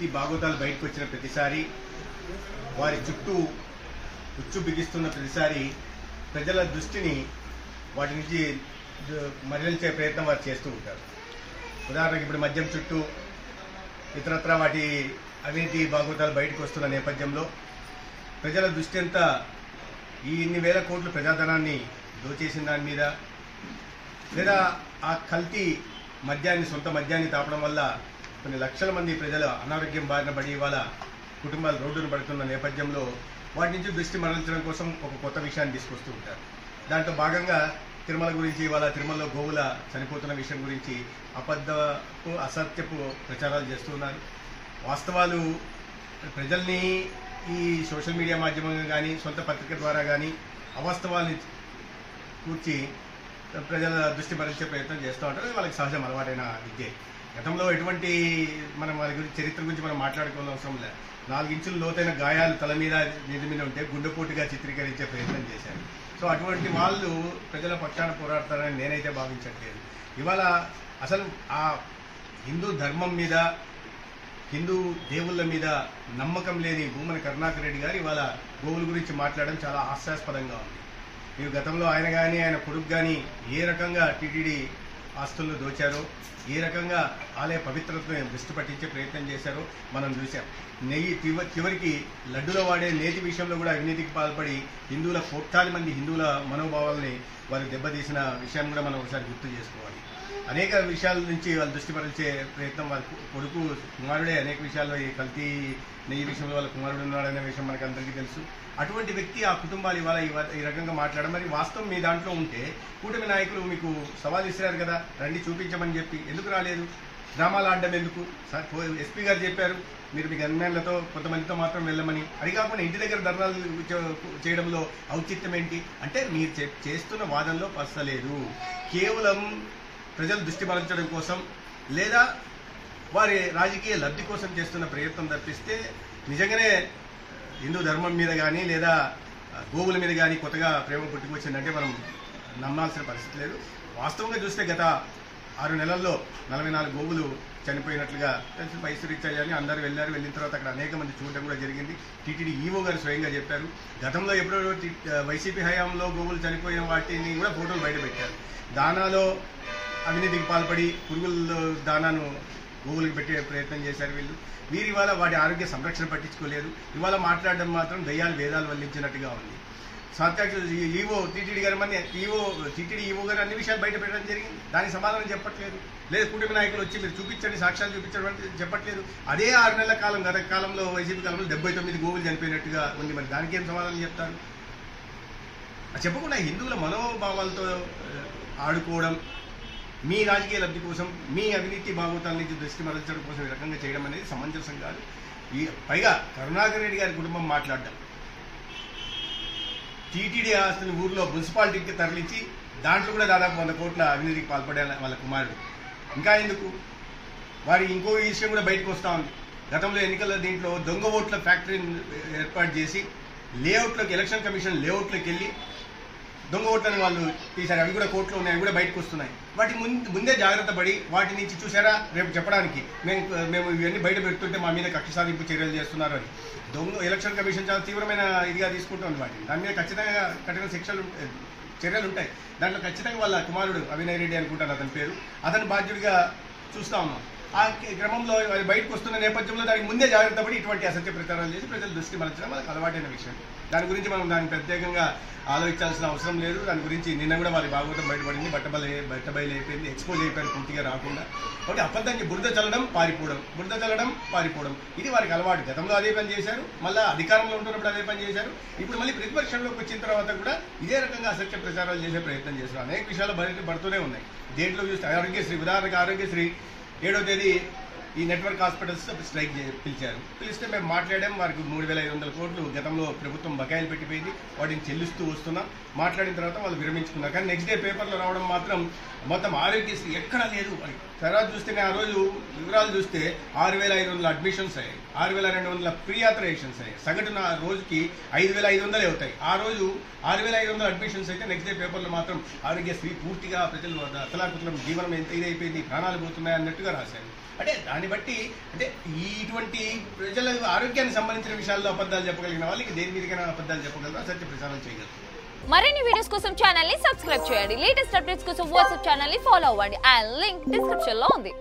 అవినీతి బాగోతాలు బయటకు వచ్చిన ప్రతిసారి వారి చుట్టూ ఉచ్చు బిగిస్తున్న ప్రతిసారి ప్రజల దృష్టిని వాటి నుంచి మరలించే ప్రయత్నం వారు చేస్తూ ఉంటారు. ఉదాహరణకు ఇప్పుడు మద్యం చుట్టూ ఇతరత్ర వాటి అవినీతి బాగోతాలు బయటకు వస్తున్న నేపథ్యంలో ప్రజల దృష్టి అంతా ఈ ఇన్ని వేల కోట్ల ప్రజాధనాన్ని దోచేసిన దాని మీద, లేదా ఆ కల్తీ మద్యాన్ని, సొంత మద్యాన్ని తాపడం వల్ల కొన్ని లక్షల మంది ప్రజలు అనారోగ్యం బారిన పడి ఇవాళ కుటుంబాలు రోడ్డును పడుతున్న నేపథ్యంలో వాటి నుంచి దృష్టి మరల్చడం కోసం ఒక కొత్త విషయాన్ని తీసుకొస్తూ ఉంటారు. దాంట్లో భాగంగా తిరుమల గురించి, ఇవాళ తిరుమలలో గోవుల చనిపోతున్న విషయం గురించి అబద్ధపు అసత్యపు ప్రచారాలు చేస్తున్నారు. వాస్తవాలు ప్రజల్ని ఈ సోషల్ మీడియా మాధ్యమంగా కానీ, సొంత పత్రిక ద్వారా కానీ అవాస్తవాల్ని కూర్చి ప్రజల దృష్టి మరల్చే ప్రయత్నం చేస్తూ ఉంటారు. వాళ్ళకి సహజం, అలవాటైన విద్య. గతంలో ఎటువంటి మనం వాళ్ళ గురించి చరిత్ర గురించి మనం మాట్లాడుకోవాల్సిన అవసరం లేదు. 4 ఇంచుల లోతైన గాయాలు తల మీద నిధి మీద ఉంటే గుండెపోటుగా చిత్రీకరించే ప్రయత్నం చేశారు. సో అటువంటి వాళ్ళు ప్రజల పక్షాన పోరాడతారని నేనైతే భావించట్లేదు. ఇవాళ అసలు ఆ హిందూ ధర్మం మీద, హిందూ దేవుళ్ళ మీద నమ్మకం లేని భూమన కరుణాకర్ రెడ్డి గారు ఇవాళ గోవుల గురించి మాట్లాడడం చాలా హాస్యాస్పదంగా ఉంది. మీరు గతంలో ఆయన కానీ ఆయన కొడుకు కానీ ఏ రకంగా టీటీడీ ఆస్తులను దోచారో, ఏ రకంగా ఆలయ పవిత్రతను దృష్టి పట్టించే ప్రయత్నం చేశారో మనం చూసాం. నెయ్యి చివరికి లడ్డులో వాడే నేతి విషయంలో కూడా అవినీతికి పాల్పడి హిందువుల కోట్లాది మంది హిందువుల మనోభావాల్ని వారు దెబ్బతీసిన విషయం కూడా మనం ఒకసారి గుర్తు చేసుకోవాలి. అనేక విషయాల నుంచి వాళ్ళ దృష్టి మరల్చే ప్రయత్నం, వాళ్ళ కొడుకు కుమారుడే అనేక విషయాల్లో ఈ కల్తీ నెయ్యి విషయంలో వాళ్ళ కుమారుడు ఉన్నాడనే విషయం మనకు అందరికీ తెలుసు. అటువంటి వ్యక్తి, ఆ కుటుంబాలు ఇవాళ ఈ రకంగా మాట్లాడడం, మరి వాస్తవం మీ దాంట్లో ఉంటే కూటమి నాయకులు మీకు సవాల్ ఇస్తారు కదా, రండి చూపించమని చెప్పి, ఎందుకు రాలేదు? డ్రామాలు ఆడడం ఎందుకు? ఎస్పీ గారు చెప్పారు మీరు మీ గన్మెన్లతో కొంతమందితో మాత్రం వెళ్ళమని. అది కాకుండా ఇంటి దగ్గర ధర్నాలు చేయడంలో ఔచిత్యం ఏంటి? అంటే మీరు చేస్తున్న వాదనలో పసలేదు. కేవలం ప్రజలు దృష్టి మరల్చడం కోసం, లేదా వారి రాజకీయ లబ్ధి కోసం చేస్తున్న ప్రయత్నం తప్పిస్తే నిజంగానే హిందూ ధర్మం మీద కానీ, లేదా గోవుల మీద కానీ కొత్తగా ప్రేమ పుట్టుకొచ్చిందంటే మనం నమ్మాల్సిన పరిస్థితి లేదు. వాస్తవంగా చూస్తే గత 6 నెలల్లో 44 గోవులు చనిపోయినట్లుగా తెలిసి మైసూరిచ్చాయి అని అందరూ వెళ్ళారు. వెళ్ళిన తర్వాత అక్కడ అనేక మంది చూడడం కూడా జరిగింది. టీటీడీ ఈవో గారు స్వయంగా చెప్పారు. గతంలో ఎప్పుడో వైసీపీ హయాంలో గోవులు చనిపోయిన వాటిని కూడా ఫోటోలు బయట పెట్టారు. దానాలో అవినీతికి పాల్పడి పురుగుల దానాను గోవులకు పెట్టే ప్రయత్నం చేశారు వీరు ఇవాళ వాటి ఆరోగ్య సంరక్షణ పట్టించుకోలేదు. ఇవాళ మాట్లాడడం మాత్రం దయ్యాలు వేదాలు వల్లించినట్టుగా ఉంది. సాక్షాత్ ఈవో టీటీడీ గారు టీటీడీ ఈవో గారు అన్ని విషయాలు బయట పెట్టడం జరిగింది. దానికి సమాధానం చెప్పట్లేదు. లేదు కూటమి నాయకులు వచ్చి మీరు చూపించండి, సాక్ష్యాలు చూపించడం అంటే చెప్పట్లేదు. అదే 6 నెలల కాలం, గత కాలంలో వైసీపీ కాలంలో 79 గోవులు చనిపోయినట్టుగా ఉంది. మరి దానికి ఏం సమాధానం చెప్తారు? చెప్పకుండా హిందువుల మనోభావాలతో ఆడుకోవడం, మీ రాజకీయ లబ్ధి కోసం, మీ అవినీతి బాగోతాల నుంచి దృష్టి మరల్చడం కోసం ఈ రకంగా చేయడం అనేది సమంజసం కాదు. పైగా కరుణాకర్ రెడ్డి గారి కుటుంబం మాట్లాడడం, టీటీడీ ఆస్తుని ఊర్లో మున్సిపాలిటీకి తరలించి దాంట్లో కూడా దాదాపు 100 కోట్ల అవినీతికి పాల్పడే వాళ్ళ కుమారుడు. ఇంకా ఎందుకు? వారి ఇంకో విషయం కూడా బయటకు వస్తూ ఉంది. గతంలో ఎన్నికల దీంట్లో దొంగ ఓట్ల ఫ్యాక్టరీని ఏర్పాటు చేసి లేఅవుట్లోకి, ఎలక్షన్ కమిషన్ లేఅవుట్లోకి వెళ్ళి దొంగ ఓట్లని వాళ్ళు తీశారు. అవి కూడా కోర్టులో ఉన్నాయి, అవి కూడా బయటకు వస్తున్నాయి. వాటి ముందే జాగ్రత్త పడి వాటి నుంచి చూసారా రేపు చెప్పడానికి మేము ఇవన్నీ బయట పెడుతుంటే మా మీద కక్ష సాధింపు చర్యలు చేస్తున్నారు అని ఎలక్షన్ కమిషన్ చాలా తీవ్రమైన ఇదిగా తీసుకుంటుంది. వాటిని దాని మీద ఖచ్చితంగా కఠిన చర్యలు ఉంటాయి. దాంట్లో ఖచ్చితంగా వాళ్ళ కుమారుడు అవినయ్ రెడ్డి అనుకుంటాను అతని పేరు, అతను బాధ్యుడిగా చూస్తా ఉన్నాం. ఆ క్రమంలో వాళ్ళు బయటకు వస్తున్న నేపథ్యంలో దానికి ముందే జాగ్రత్త పడి ఇటువంటి అసత్య ప్రచారాలు చేసి ప్రజల దృష్టి మరల్చడం మనకు అలవాటైన విషయం. దాని గురించి మనం దాన్ని ప్రత్యేకంగా ఆలోచించాల్సిన అవసరం లేదు. దాని గురించి నిన్న కూడా వారి భాగవతం బయటపడింది, బట్టబయలు అయిపోయింది, ఎక్స్పోజ్ అయిపోయింది పూర్తిగా రాకుండా. కాబట్టి అబద్ధానికి బురద చల్లడం పారిపోవడం ఇది వారికి అలవాటు. గతంలో అదే పని చేశారు, మళ్ళీ అధికారంలో ఉంటున్నప్పుడు అదే పని చేశారు. ఇప్పుడు మళ్ళీ ప్రతిపక్షంలోకి వచ్చిన తర్వాత కూడా ఇదే రకంగా అసత్య ప్రచారాలు చేసే ప్రయత్నం చేస్తారు. అనేక విషయాలు పడుతూనే ఉన్నాయి. దేంట్లో చూస్తే ఆరోగ్యశ్రీ, ఉదాహరణకు ఆరోగ్యశ్రీ 7వ తేదీ ఈ నెట్వర్క్ హాస్పిటల్స్ స్ట్రైక్ పిలిస్తే మేము మాట్లాడాం. వారికి 3,500 కోట్లు గతంలో ప్రభుత్వం బకాయిలు పెట్టిపోయింది, వాటిని చెల్లిస్తూ వస్తున్నాం. మాట్లాడిన తర్వాత వాళ్ళు విరమించుకున్నారు. కానీ నెక్స్ట్ డే పేపర్లో రావడం మాత్రం మొత్తం ఆరోగ్యశ్రీ ఎక్కడా లేదు అని. తర్వాత చూస్తే ఆ రోజు వివరాలు చూస్తే 6,500 అడ్మిషన్స్ అయ్యాయి. 6200 ప్రీ ఆథరైజేషన్స్ అయ్యాయి. సగటున రోజుకి 5500 అవుతాయి. ఆ రోజు 6500 అడ్మిషన్స్ అయితే నెక్స్ట్ డే పేపర్లో మాత్రం ఆరోగ్యశ్రీ పూర్తిగా ప్రజలు అతలాకుతలం, జీవనం ఎంత ఇదైపోయింది, ప్రాణాలు పోతున్నాయి అన్నట్టుగా రాశారు. అంటే దాన్ని బట్టి అంటే ఇటువంటి ప్రజల ఆరోగ్యానికి సంబంధించిన విషయాల్లో అబద్ధాలు చెప్పగలిగిన వాళ్ళకి దేని మీదకైనా అబద్ధాలు చెప్పగలరు, సత్య ప్రచారం చేయగలరు. మరిన్ని వీడియోస్ కోసం ఛానల్ ని సబ్స్క్రైబ్ చేయండి. లేటెస్ట్ అప్డేట్స్ కోసం వాట్సాప్ ఛానల్ ని ఫాలో అవ్వండి. ఆ లింక్ డిస్క్రిప్షన్ లో ఉంది.